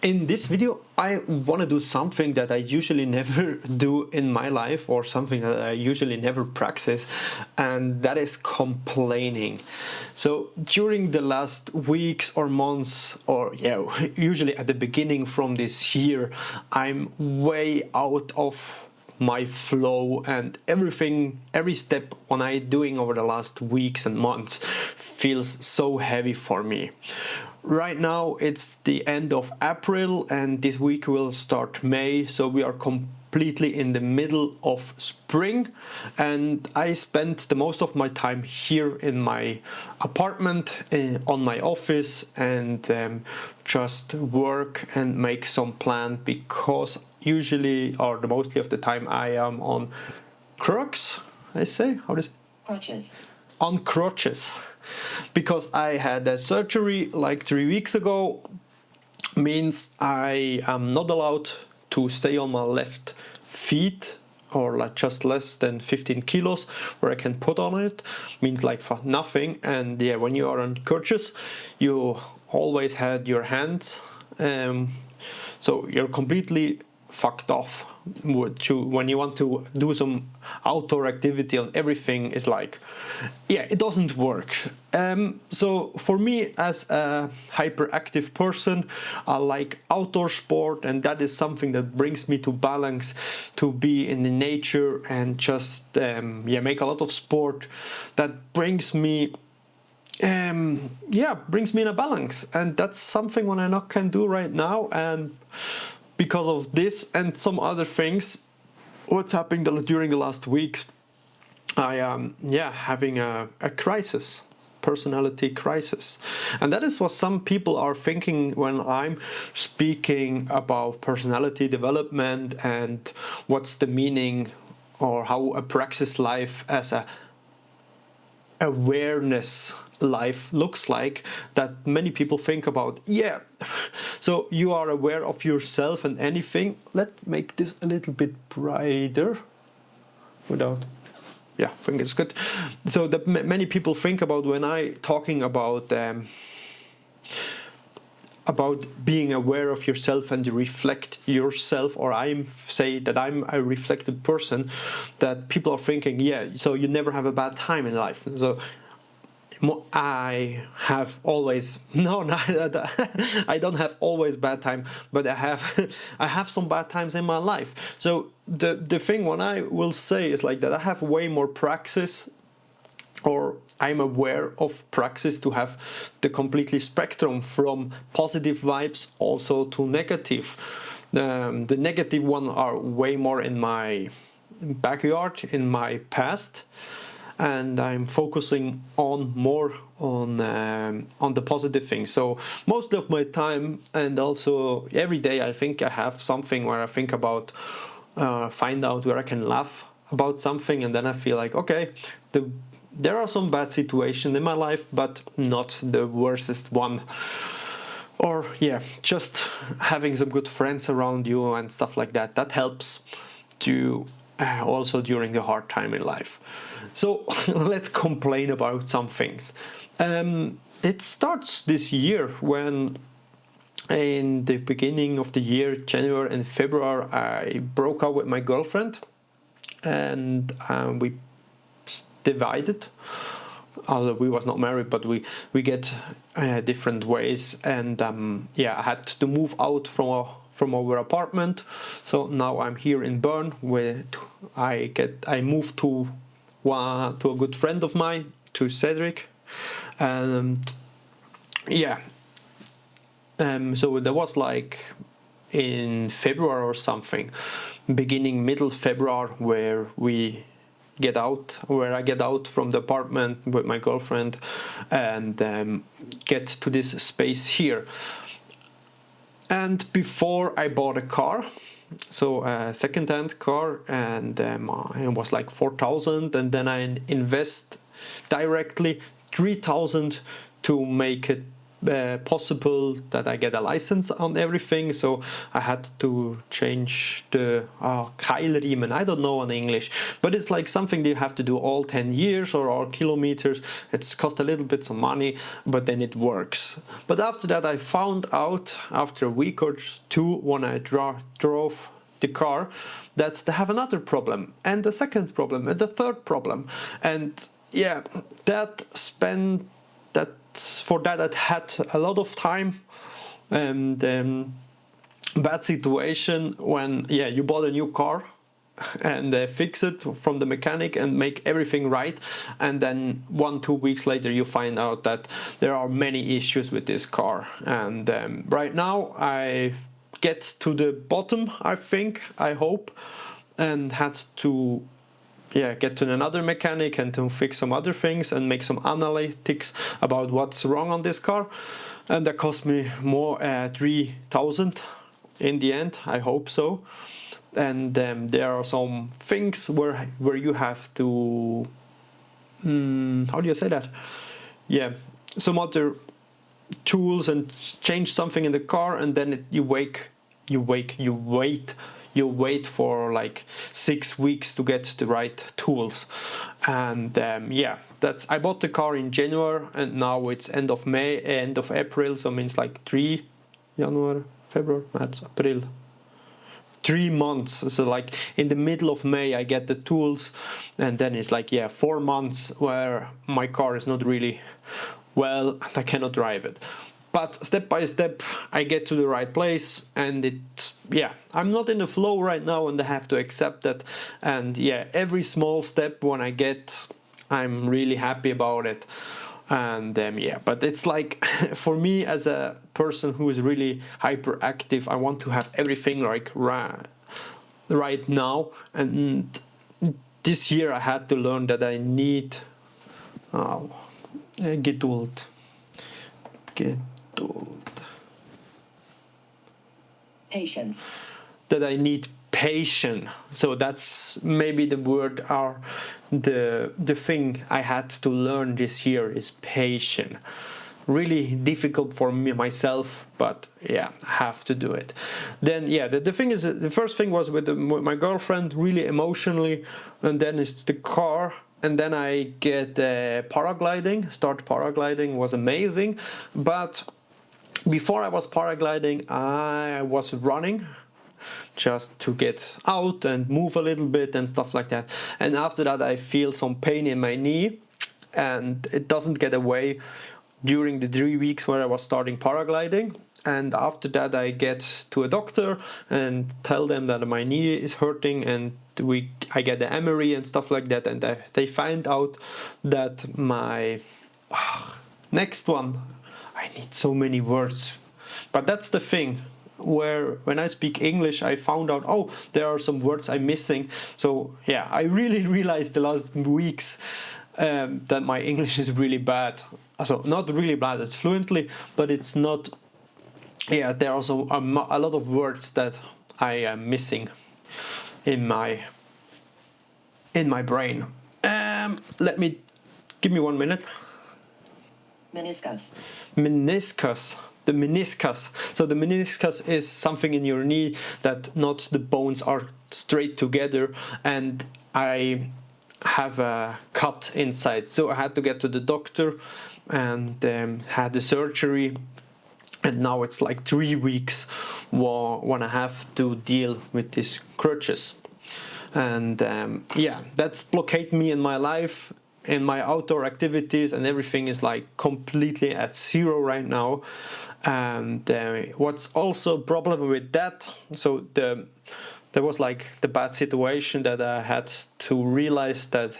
In this video, I want to do something that I usually never do in my life, or something that I usually never practice, and that is complaining. So during the last weeks or months, or usually at the beginning from this year, I'm way out of my flow, and every step when I'm doing over the last weeks and months feels so heavy for me. Right now it's the end of April and this week will start May, so we are completely in the middle of spring, and I spent the most of my time here in my apartment, on my office, and just work and make some plan, because usually, or the mostly of the time, I am on crutches. Crutches. On crutches, because I had a surgery like 3 weeks ago. Means I am not allowed to stay on my left feet, or like just less than 15 kilos where I can put on it. Means like for nothing. And yeah, when you are on crutches, you always had your hands, so you're completely fucked off. When you want to do some outdoor activity and everything is like, it doesn't work. So for me, as a hyperactive person, I like outdoor sport, and that is something that brings me to balance, to be in the nature and just make a lot of sport. That brings me brings me in a balance, and that's something what I not can do right now. And because of this and some other things, what's happening during the last weeks, I am having a crisis, personality crisis. And that is what some people are thinking when I'm speaking about personality development and what's the meaning, or how a praxis life as a awareness life looks like, that many people think about. So you are aware of yourself and anything. Let's make this a little bit brighter I think it's good. So that many people think about when I talking about being aware of yourself and reflect yourself, or I say that I'm a reflected person, that people are thinking, so you never have a bad time in life. So I have always I don't have always bad time, but I have some bad times in my life. So the thing what I will say is like that I have way more praxis, or I'm aware of praxis, to have the completely spectrum from positive vibes also to negative. The negative one are way more in my backyard, in my past, and I'm focusing more on the positive things. So most of my time, and also every day, I think I have something where I think about, find out where I can laugh about something, and then I feel like, okay, there are some bad situations in my life, but not the worstest one. Or just having some good friends around you and stuff like that, that helps to also during the hard time in life. So let's complain about some things. It starts this year when, in the beginning of the year, January and February, I broke up with my girlfriend, and we divided. Although we was not married, but we get different ways, and I had to move out from our apartment. So now I'm here in Bern, where I moved to a good friend of mine, to Cedric, and so there was like in February or something, middle February, where I get out from the apartment with my girlfriend and get to this space here. And before I bought a car, so a second-hand car, and it was like 4,000, and then I invest directly 3,000 to make it possible that I get a license on everything, so I had to change the Keilriemen, I don't know in English, but it's like something that you have to do all 10 years or all kilometers. It's cost a little bit of money, but then it works. But after that I found out after a week or two when I drove the car that they have another problem, and the second problem, and the third problem, and yeah, for that I had a lot of time, and bad situation when you bought a new car and fix it from the mechanic and make everything right, and then 1-2 weeks later you find out that there are many issues with this car. And right now I get to the bottom, I hope, and had to get to another mechanic and to fix some other things and make some analytics about what's wrong on this car, and that cost me more 3,000 in the end, I hope so. And there are some things where you have to how do you say that, some other tools and change something in the car, and then you wait for like 6 weeks to get the right tools. And that's, I bought the car in January, and now it's end of April, so it means like January, February, March, April, 3 months. So like in the middle of May I get the tools, and then it's like 4 months where my car is not really well, and I cannot drive it. But step by step I get to the right place, and I'm not in the flow right now, and I have to accept that. And every small step when I get, I'm really happy about it. And but it's like for me as a person who is really hyperactive, I want to have everything like right now. And this year I had to learn that I need Geduld. Patience. That I need patience. So that's maybe the word, or the thing I had to learn this year is patience. Really difficult for me myself, but I have to do it. Then the thing is, the first thing was with my girlfriend, really emotionally, and then it's the car. And then I get paragliding. Start paragliding was amazing, but before I was paragliding, I was running just to get out and move a little bit and stuff like that. And after that, I feel some pain in my knee, and it doesn't get away during the 3 weeks where I was starting paragliding. And after that, I get to a doctor and tell them that my knee is hurting, and I get the MRI and stuff like that, and they find out that my next one, I need so many words, but that's the thing, where when I speak English I found out there are some words I'm missing. So I really realized the last weeks that my English is really bad. So not really bad, it's fluently, but it's not. There are also a lot of words that I am missing in my brain. Give me 1 minute. Meniscus. The meniscus. So the meniscus is something in your knee that not the bones are straight together, and I have a cut inside. So I had to get to the doctor and had the surgery. And now it's like 3 weeks when I have to deal with these crutches. And that's blockade me in my life, in my outdoor activities, and everything is like completely at zero right now. And what's also a problem with that, so there was like the bad situation that I had to realize that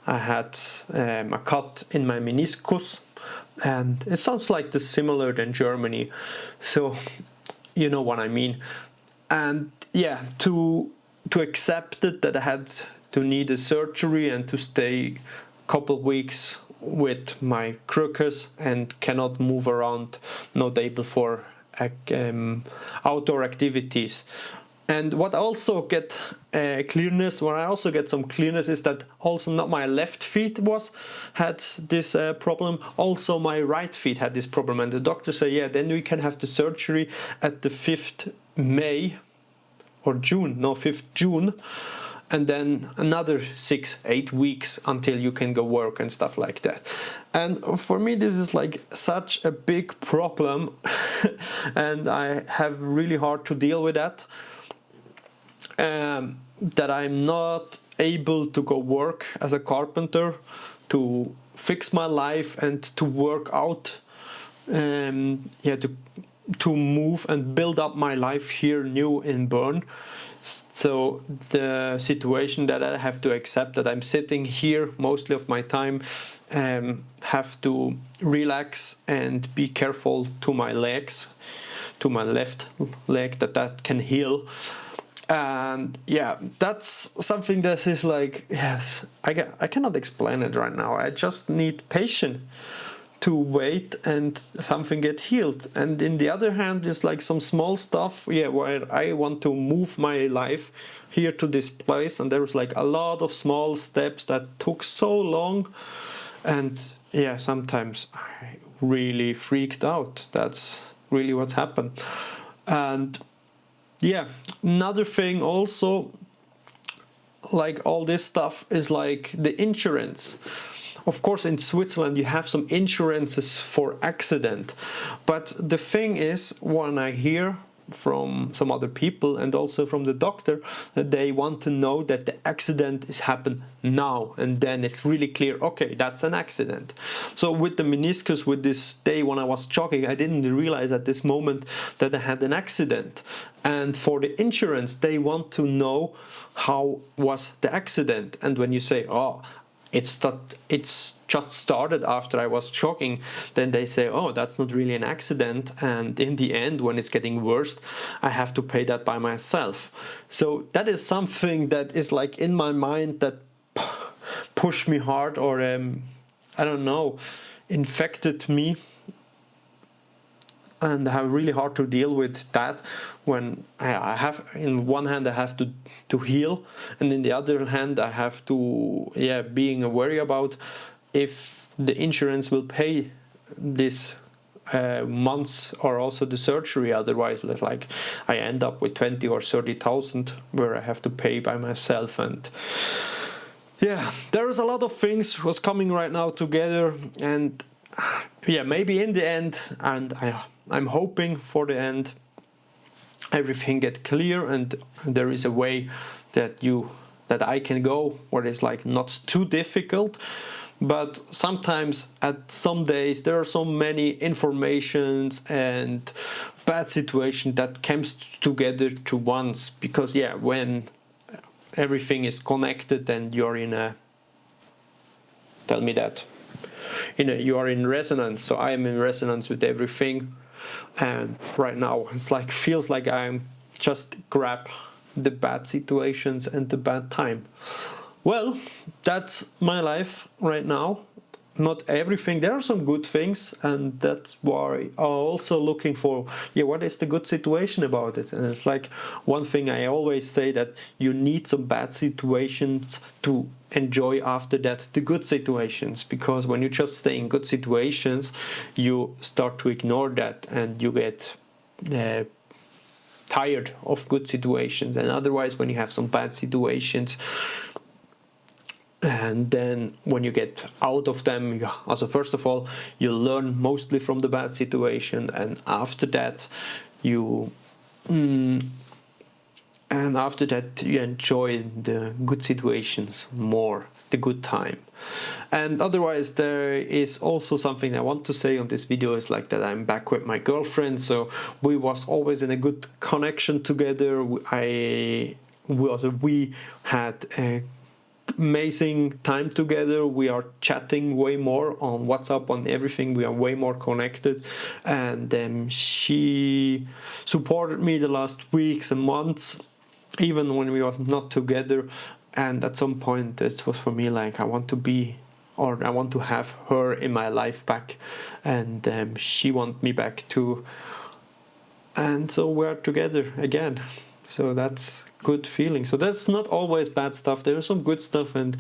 I had a cut in my meniscus. And it sounds like similar than Germany, so you know what I mean. And to accept it, that I had to need a surgery and to stay a couple of weeks with my crutches and cannot move around, not able for outdoor activities. And what I also get clearness, where I also get some clearness, is that also not my left feet had this problem. Also my right feet had this problem, and the doctor said, yeah, then we can have the surgery at the 5th May or June, no 5th June, and then another 6-8 weeks until you can go work and stuff like that. And for me this is like such a big problem and I have really hard to deal with that, that I'm not able to go work as a carpenter, to fix my life and to work out, to move and build up my life here new in Bern. So the situation that I have to accept, that I'm sitting here mostly of my time, have to relax and be careful to my legs, to my left leg, that can heal. And yeah, that's something that is like, yes, I cannot explain it right now. I just need patience to wait and something get healed. And in the other hand, there's like some small stuff, where I want to move my life here to this place, and there was like a lot of small steps that took so long, and yeah, sometimes I really freaked out. That's really what's happened. And yeah, another thing also, like all this stuff is like the insurance. Of course, in Switzerland you have some insurances for accident, but the thing is, when I hear from some other people and also from the doctor, that they want to know that the accident is happened now, and then it's really clear, okay, that's an accident. So with the meniscus, with this day when I was jogging, I didn't realize at this moment that I had an accident. And for the insurance, they want to know how was the accident. And when you say, oh, it's just started after I was jogging, then they say, oh, that's not really an accident, and in the end, when it's getting worse, I have to pay that by myself. So that is something that is like in my mind that pushed me hard, or I don't know, infected me. And I have really hard to deal with that, when I have, in one hand I have to heal, and in the other hand I have to being worried about if the insurance will pay this months or also the surgery. Otherwise, like I end up with 20 or 30,000 where I have to pay by myself. And yeah, there is a lot of things was coming right now together, and maybe in the end, and I'm hoping for the end, everything get clear and there is a way that I can go where it's like not too difficult. But sometimes at some days there are so many informations and bad situation that comes together to once, because when everything is connected and you're in a, tell me that, you are in resonance. So I am in resonance with everything, and right now it's like, feels like I'm just grab the bad situations and the bad time. Well, that's my life right now. Not everything, there are some good things, and that's why I'm also looking for, what is the good situation about it. And it's like one thing I always say, that you need some bad situations to enjoy after that the good situations, because when you just stay in good situations, you start to ignore that and you get tired of good situations. And otherwise, when you have some bad situations, and then when you get out of them, also first of all, you learn mostly from the bad situation, and after that you enjoy the good situations more, the good time. And otherwise, there is also something I want to say on this video, is like that I'm back with my girlfriend. So we was always in a good connection together. We had a amazing time together. We are chatting way more on WhatsApp, on everything. We are way more connected, and she supported me the last weeks and months, even when we was not together. And at some point it was for me like, I want to have her in my life back, and she want me back too, and so we're together again. So that's good feeling. So that's not always bad stuff. There is some good stuff, and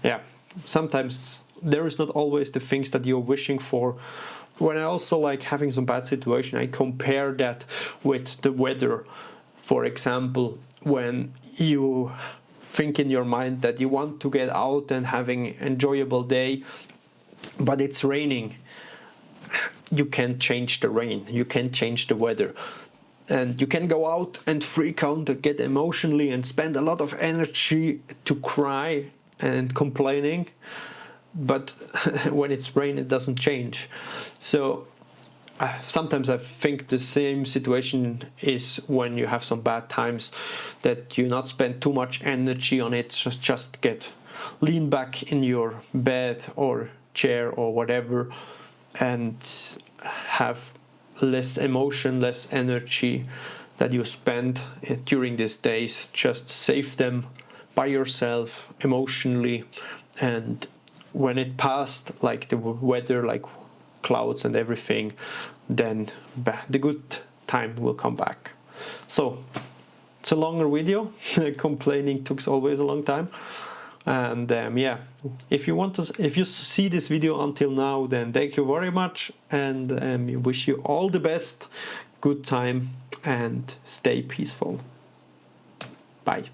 yeah, sometimes there is not always the things that you're wishing for. When I also like having some bad situation, I compare that with the weather. For example, when you think in your mind that you want to get out and having enjoyable day, but it's raining, you can't change the rain, you can't change the weather, and you can go out and freak out and get emotionally and spend a lot of energy to cry and complaining, but when it's rain it doesn't change. So sometimes I think the same situation is when you have some bad times, that you not spend too much energy on it, just get lean back in your bed or chair or whatever, and have less emotion, less energy that you spend during these days. Just save them by yourself emotionally, and when it passed, like the weather, like clouds and everything, then the good time will come back. So it's a longer video. Complaining took always a long time, and yeah, if you see this video until now, then thank you very much, and wish you all the best, good time, and stay peaceful. Bye.